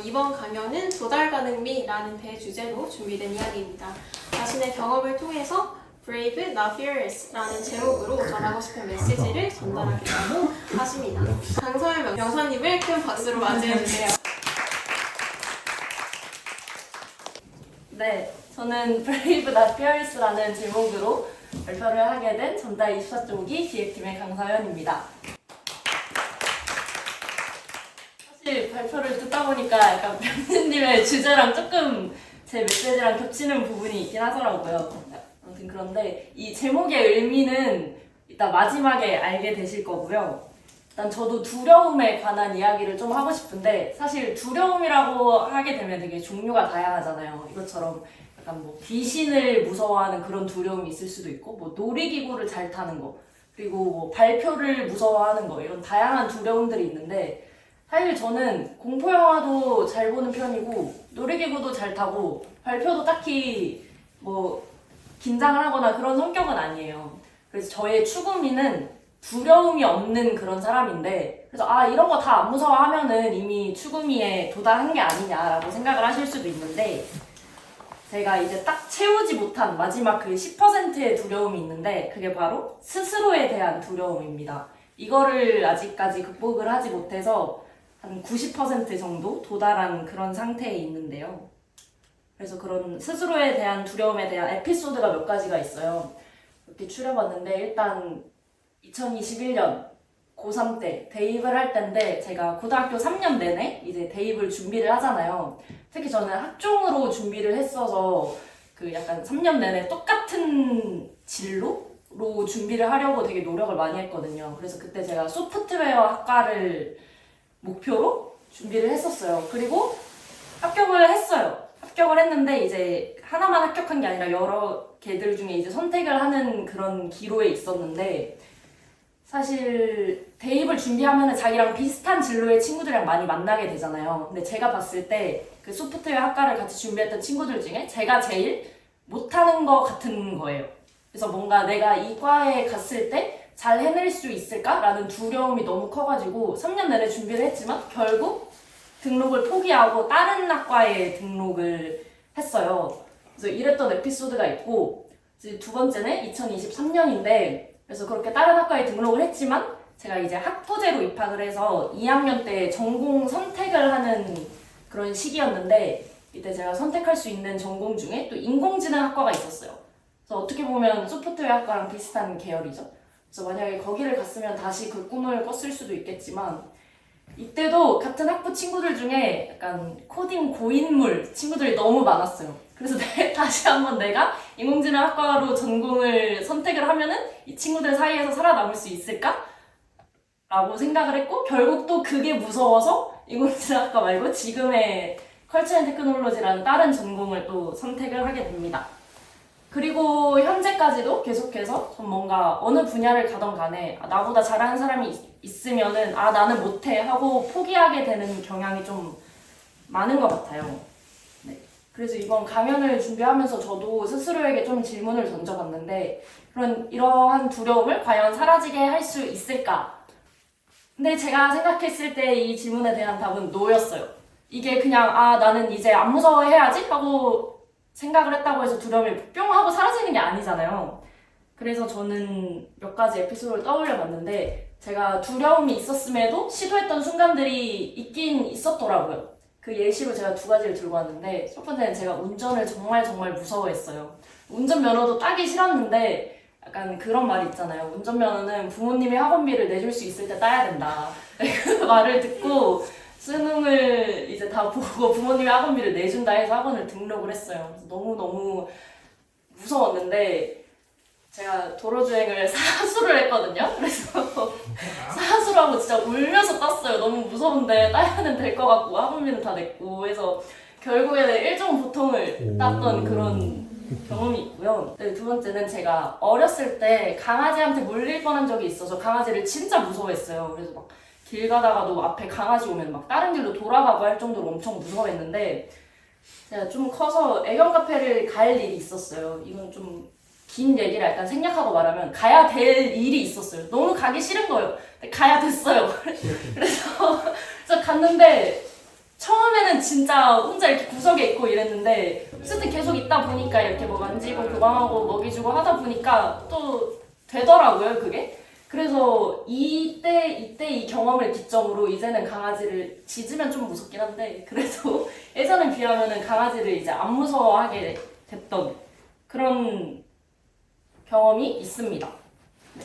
이번 강연은 도달 가능미라는 대주제로 준비된 이야기입니다. 자신의 경험을 통해서 Brave, Not Fearless라는 제목으로 전하고 싶은 메시지를 전달하겠다고 하십니다. 강서연 명사님을 큰 박수로 맞이해주세요. 네, 저는 Brave, Not Fearless라는 제목으로 발표를 하게 된 전달 24쪽기 기획팀의 강서연입니다. 사실 발표를 듣다 보니까 약간 변진님의 주제랑 조금 제 메시지랑 겹치는 부분이 있긴 하더라고요. 아무튼 그런데 이 제목의 의미는 이따 마지막에 알게 되실 거고요. 일단 저도 두려움에 관한 이야기를 좀 하고 싶은데, 사실 두려움이라고 하게 되면 되게 종류가 다양하잖아요. 이것처럼 약간 뭐 귀신을 무서워하는 그런 두려움이 있을 수도 있고, 뭐 놀이기구를 잘 타는 거, 그리고 뭐 발표를 무서워하는 거, 이런 다양한 두려움들이 있는데, 사실 저는 공포영화도 잘 보는 편이고 놀이기구도 잘 타고 발표도 딱히 뭐 긴장을 하거나 그런 성격은 아니에요. 그래서 저의 추구미는 두려움이 없는 그런 사람인데, 그래서 이런 거 다 안 무서워하면은 이미 추구미에 도달한 게 아니냐라고 생각을 하실 수도 있는데, 제가 이제 딱 채우지 못한 마지막 그 10%의 두려움이 있는데, 그게 바로 스스로에 대한 두려움입니다. 이거를 아직까지 극복을 하지 못해서 한 90% 정도 도달한 그런 상태에 있는데요. 그래서 그런 스스로에 대한 두려움에 대한 에피소드가 몇 가지가 있어요. 이렇게 추려봤는데, 일단 2021년 고3 때 대입을 할 때인데, 제가 고등학교 3년 내내 이제 대입을 준비를 하잖아요. 특히 저는 학종으로 준비를 했어서 그 약간 3년 내내 똑같은 진로로 준비를 하려고 되게 노력을 많이 했거든요. 그래서 그때 제가 소프트웨어 학과를 목표로 준비를 했었어요. 그리고 합격을 했어요. 합격을 했는데 이제 하나만 합격한 게 아니라 여러 개들 중에 이제 선택을 하는 그런 기로에 있었는데, 사실 대입을 준비하면 자기랑 비슷한 진로의 친구들이랑 많이 만나게 되잖아요. 근데 제가 봤을 때 그 소프트웨어 학과를 같이 준비했던 친구들 중에 제가 제일 못하는 것 같은 거예요. 그래서 뭔가 내가 이 과에 갔을 때 잘 해낼 수 있을까라는 두려움이 너무 커가지고 3년 내내 준비를 했지만 결국 등록을 포기하고 다른 학과에 등록을 했어요. 그래서 이랬던 에피소드가 있고, 이제 두 번째는 2023년인데, 그래서 그렇게 다른 학과에 등록을 했지만 제가 이제 학부제로 입학을 해서 2학년 때 전공 선택을 하는 그런 시기였는데, 이때 제가 선택할 수 있는 전공 중에 또 인공지능 학과가 있었어요. 그래서 어떻게 보면 소프트웨어 학과랑 비슷한 계열이죠. 그래서 만약에 거기를 갔으면 다시 그 꿈을 꿨을 수도 있겠지만, 이때도 같은 학부 친구들 중에 약간 코딩 고인물 친구들이 너무 많았어요. 그래서 다시 한번 내가 인공지능 학과로 전공을 선택을 하면은 이 친구들 사이에서 살아남을 수 있을까? 라고 생각을 했고, 결국 또 그게 무서워서 인공지능 학과 말고 지금의 컬처 앤 테크놀로지라는 다른 전공을 또 선택을 하게 됩니다. 그리고 현재까지도 계속해서 좀 뭔가 어느 분야를 가던 간에 나보다 잘하는 사람이 있으면은 나는 못해 하고 포기하게 되는 경향이 좀 많은 것 같아요. 네. 그래서 이번 강연을 준비하면서 저도 스스로에게 좀 질문을 던져봤는데, 이러한 두려움을 과연 사라지게 할 수 있을까? 근데 제가 생각했을 때 이 질문에 대한 답은 노였어요. 이게 그냥 나는 이제 안 무서워해야지 하고 생각을 했다고 해서 두려움이 뿅 하고 사라지는 게 아니잖아요. 그래서 저는 몇 가지 에피소드를 떠올려 봤는데, 제가 두려움이 있었음에도 시도했던 순간들이 있긴 있었더라고요. 그 예시로 제가 두 가지를 들고 왔는데, 첫 번째는 제가 운전을 정말 무서워했어요. 운전면허도 따기 싫었는데, 약간 그런 말이 있잖아요. 운전면허는 부모님이 학원비를 내줄 수 있을 때 따야 된다. 그 말을 듣고 수능을 이제 다 보고 부모님이 학원비를 내준다 해서 학원을 등록을 했어요. 그래서 너무 무서웠는데, 제가 도로주행을 사수를 했거든요. 그래서 사수라고 진짜 울면서 땄어요. 너무 무서운데 따야는 될 것 같고 학원비는 다 냈고 해서 결국에는 일정 보통을 땄던 그런 경험이 있고요. 네, 두 번째는 제가 어렸을 때 강아지한테 물릴 뻔한 적이 있어서 강아지를 진짜 무서워했어요. 그래서 막 길 가다가도 앞에 강아지 오면 막 다른 길로 돌아가고 할 정도로 엄청 무서워했는데, 제가 좀 커서 애견 카페를 갈 일이 있었어요. 이건 좀 긴 얘기를 약간 생략하고 말하면 가야 될 일이 있었어요. 너무 가기 싫은 거예요. 근데 가야 됐어요. 그래서 갔는데 처음에는 처음에는 진짜 혼자 이렇게 구석에 있고 이랬는데 어쨌든 계속 있다 보니까 이렇게 뭐 만지고 교감하고 먹이 주고 하다 보니까 또 되더라고요, 그게. 그래서 이때 이 경험을 기점으로 이제는 강아지를 짖으면 좀 무섭긴 한데 그래도 예전에 비하면은 강아지를 이제 안 무서워하게 됐던 그런 경험이 있습니다. 네.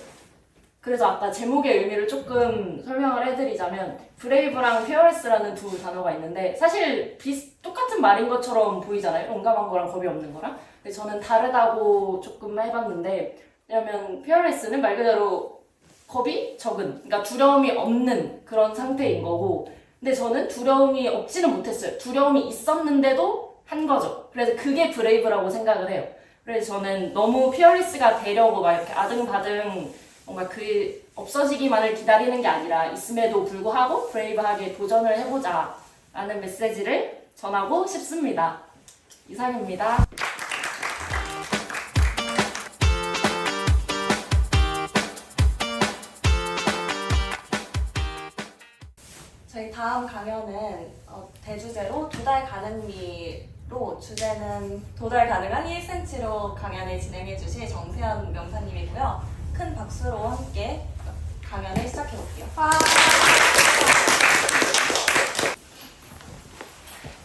그래서 아까 제목의 의미를 조금 설명을 해드리자면 브레이브랑 피어레스라는 두 단어가 있는데 사실 똑같은 말인 것처럼 보이잖아요. 용감한 거랑 겁이 없는 거랑. 근데 저는 다르다고 조금 해봤는데 왜냐면 피어레스는 말 그대로 겁이 적은, 그러니까 두려움이 없는 그런 상태인 거고 근데 저는 두려움이 없지는 못했어요. 두려움이 있었는데도 한 거죠. 그래서 그게 브레이브라고 생각을 해요. 그래서 저는 너무 피어리스가 되려고 막 이렇게 아등바등 뭔가 그 없어지기만을 기다리는 게 아니라 있음에도 불구하고 브레이브하게 도전을 해보자 라는 메시지를 전하고 싶습니다. 이상입니다. 저희 다음 강연은 대주제로 2달 가능미로 주제는 도달 가능한 1cm로 강연을 진행해 주실 정세현 명사님이고요. 큰 박수로 함께 강연을 시작해 볼게요.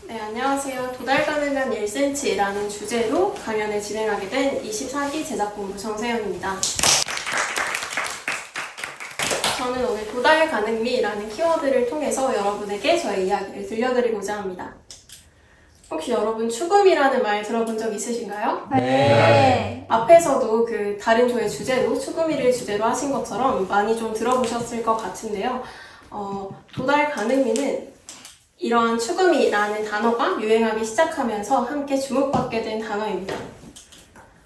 네, 안녕하세요. 도달 가능한 1cm라는 주제로 강연을 진행하게 된 24기 제작본부 정세현입니다. 저는 오늘 도달 가능미라는 키워드를 통해서 여러분에게 저의 이야기를 들려드리고자 합니다. 혹시 여러분 추금이라는 말 들어본 적 있으신가요? 네. 앞에서도 그 다른 조의 주제로 추금이를 주제로 하신 것처럼 많이 좀 들어보셨을 것 같은데요. 도달 가능미는 이러한 추금이라는 단어가 유행하기 시작하면서 함께 주목받게 된 단어입니다.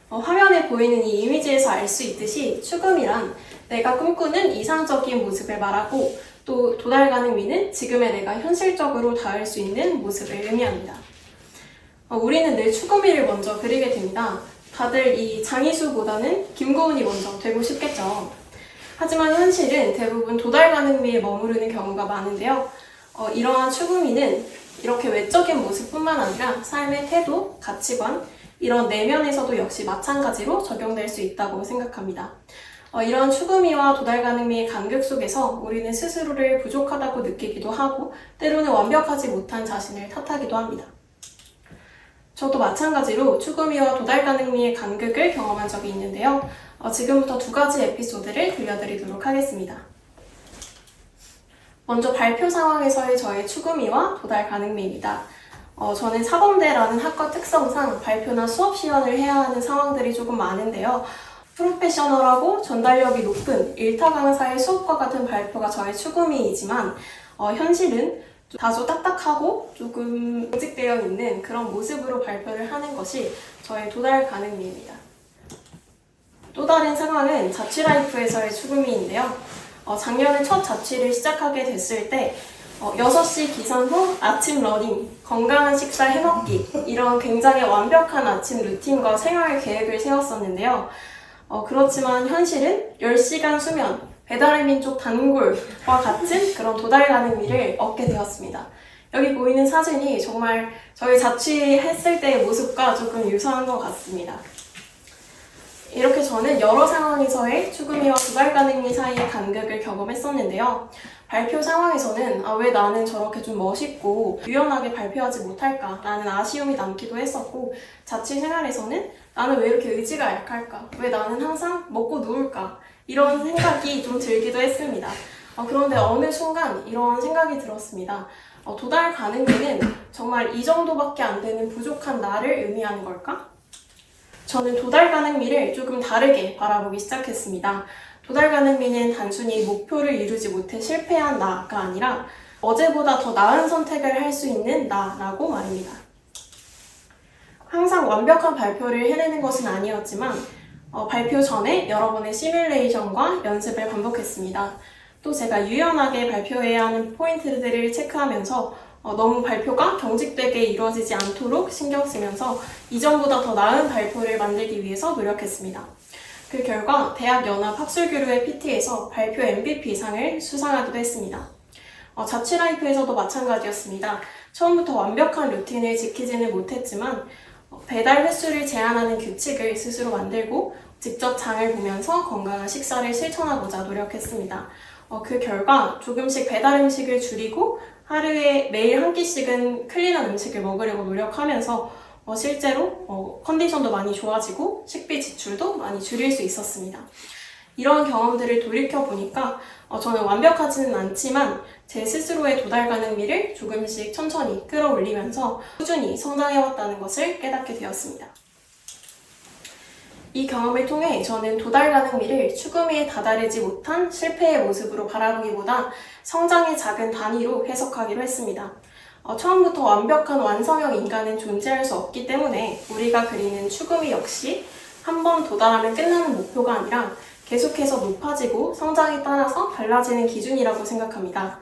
화면에 보이는 이 이미지에서 알 수 있듯이 추금이란 내가 꿈꾸는 이상적인 모습을 말하고 또 도달 가능미는 지금의 내가 현실적으로 닿을 수 있는 모습을 의미합니다. 우리는 늘 추구미를 먼저 그리게 됩니다. 다들 이 장이수보다는 김고은이 먼저 되고 싶겠죠. 하지만 현실은 대부분 도달 가능미에 머무르는 경우가 많은데요. 이러한 추구미는 이렇게 외적인 모습뿐만 아니라 삶의 태도, 가치관, 이런 내면에서도 역시 마찬가지로 적용될 수 있다고 생각합니다. 이런 추구미와 도달 가능미의 간극 속에서 우리는 스스로를 부족하다고 느끼기도 하고 때로는 완벽하지 못한 자신을 탓하기도 합니다. 저도 마찬가지로 추구미와 도달 가능미의 간극을 경험한 적이 있는데요. 지금부터 2가지 에피소드를 들려드리도록 하겠습니다. 먼저 발표 상황에서의 저의 추구미와 도달 가능미입니다. 저는 사범대라는 학과 특성상 발표나 수업 시연을 해야 하는 상황들이 조금 많은데요. 프로페셔널하고 전달력이 높은 일타 강사의 수업과 같은 발표가 저의 추구미이지만 현실은 다소 딱딱하고 조금 경직되어 있는 그런 모습으로 발표를 하는 것이 저의 도달 가능미입니다. 또 다른 상황은 자취라이프에서의 추구미인데요. 작년에 첫 자취를 시작하게 됐을 때 6시 기상 후 아침 러닝, 건강한 식사 해먹기 이런 굉장히 완벽한 아침 루틴과 생활 계획을 세웠었는데요. 그렇지만 현실은 10시간 수면, 배달의 민족 단골과 같은 그런 도달 가능미를 얻게 되었습니다. 여기 보이는 사진이 정말 저희 자취했을 때의 모습과 조금 유사한 것 같습니다. 이렇게 저는 여러 상황에서의 추구미와 도달 가능미 사이의 간극을 경험했었는데요. 발표 상황에서는 왜 나는 저렇게 좀 멋있고 유연하게 발표하지 못할까 라는 아쉬움이 남기도 했었고 자취 생활에서는 나는 왜 이렇게 의지가 약할까? 왜 나는 항상 먹고 누울까? 이런 생각이 좀 들기도 했습니다. 그런데 어느 순간 이런 생각이 들었습니다. 도달 가능미는 정말 이 정도밖에 안 되는 부족한 나를 의미하는 걸까? 저는 도달 가능미를 조금 다르게 바라보기 시작했습니다. 도달 가능미는 단순히 목표를 이루지 못해 실패한 나가 아니라 어제보다 더 나은 선택을 할 수 있는 나라고 말입니다. 항상 완벽한 발표를 해내는 것은 아니었지만 발표 전에 여러 번의 시뮬레이션과 연습을 반복했습니다. 또 제가 유연하게 발표해야 하는 포인트들을 체크하면서 너무 발표가 경직되게 이루어지지 않도록 신경 쓰면서 이전보다 더 나은 발표를 만들기 위해서 노력했습니다. 그 결과 대학연합학술교류회 PT에서 발표 MVP상을 수상하기도 했습니다. 자취라이프에서도 마찬가지였습니다. 처음부터 완벽한 루틴을 지키지는 못했지만 배달 횟수를 제한하는 규칙을 스스로 만들고 직접 장을 보면서 건강한 식사를 실천하고자 노력했습니다. 그 결과 조금씩 배달 음식을 줄이고 하루에 매일 한 끼씩은 클린한 음식을 먹으려고 노력하면서 실제로 컨디션도 많이 좋아지고 식비 지출도 많이 줄일 수 있었습니다. 이런 경험들을 돌이켜보니까 저는 완벽하지는 않지만 제 스스로의 도달 가능미를 조금씩 천천히 끌어올리면서 꾸준히 성장해왔다는 것을 깨닫게 되었습니다. 이 경험을 통해 저는 도달 가능미를 추구미에 다다르지 못한 실패의 모습으로 바라보기보다 성장의 작은 단위로 해석하기로 했습니다. 처음부터 완벽한 완성형 인간은 존재할 수 없기 때문에 우리가 그리는 추구미 역시 한 번 도달하면 끝나는 목표가 아니라 계속해서 높아지고 성장에 따라서 달라지는 기준이라고 생각합니다.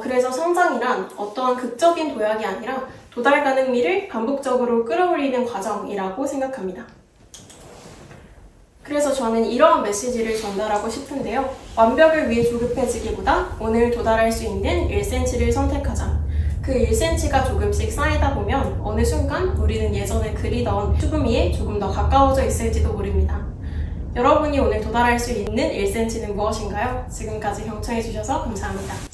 그래서 성장이란 어떠한 극적인 도약이 아니라 도달 가능미를 반복적으로 끌어올리는 과정이라고 생각합니다. 그래서 저는 이러한 메시지를 전달하고 싶은데요. 완벽을 위해 조급해지기보다 오늘 도달할 수 있는 1cm를 선택하자. 그 1cm가 조금씩 쌓이다 보면 어느 순간 우리는 예전에 그리던 추구미에 조금 더 가까워져 있을지도 모릅니다. 여러분이 오늘 도달할 수 있는 1cm는 무엇인가요? 지금까지 경청해주셔서 감사합니다.